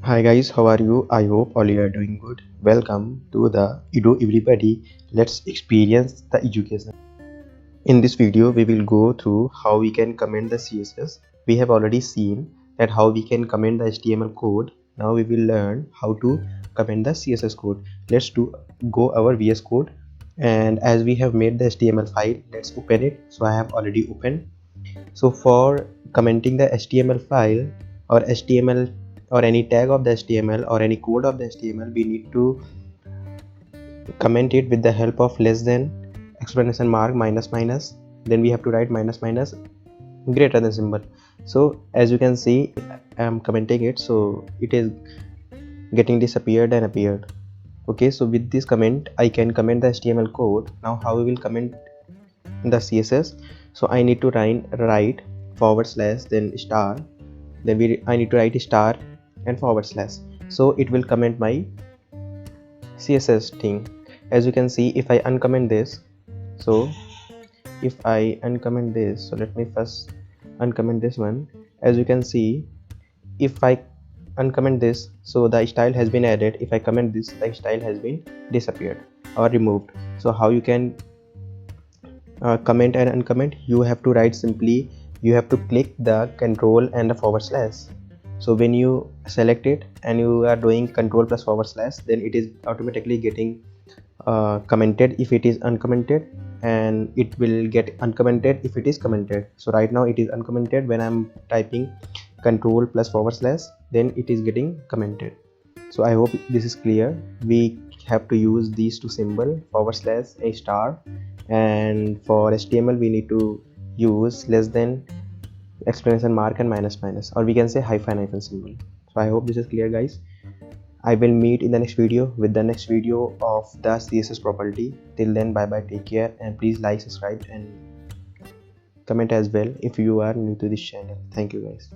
Hi guys, how are you? I hope all you are doing good. Welcome to the Edu Everybody. Let's experience the education. In this video, we will go through how we can comment the CSS. We have already seen that how we can comment the HTML code. Now we will learn how to comment the CSS code. Let's go our VS Code, and as we have made the HTML file, let's open it. So I have already opened. So for commenting the HTML file or HTML or any tag of the HTML or any code of the HTML, we need to comment it with the help of less than, exclamation mark, minus minus. Then we have to write minus minus greater than symbol. So as you can see, I am commenting it, so it is getting disappeared and appeared. Okay, so with this comment I can comment the HTML code. Now how we will comment the CSS? So I need to write forward slash, then star, then I need to write star and forward slash, so it will comment my CSS thing. As you can see, if I uncomment this, so if I uncomment this, so let me first uncomment this one. As you can see, if I uncomment this, so the style has been added. If I comment this, the style has been disappeared or removed. So how you can comment and uncomment? You have to write simply, you have to click the control and the forward slash. So when you select it and you are doing control plus forward slash, then it is automatically getting commented if it is uncommented, and it will get uncommented if it is commented. So right now it is uncommented. When I'm typing control plus forward slash, then it is getting commented. So I hope this is clear. We have to use these two symbol, forward slash, a star, and for HTML we need to use less than, exclamation mark, and minus minus, or we can say hyphen symbol. So I hope this is clear guys. I will meet in the next video with the next video of the CSS property. Till then, bye bye, take care, and please like, subscribe and comment as well if you are new to this channel. Thank you guys.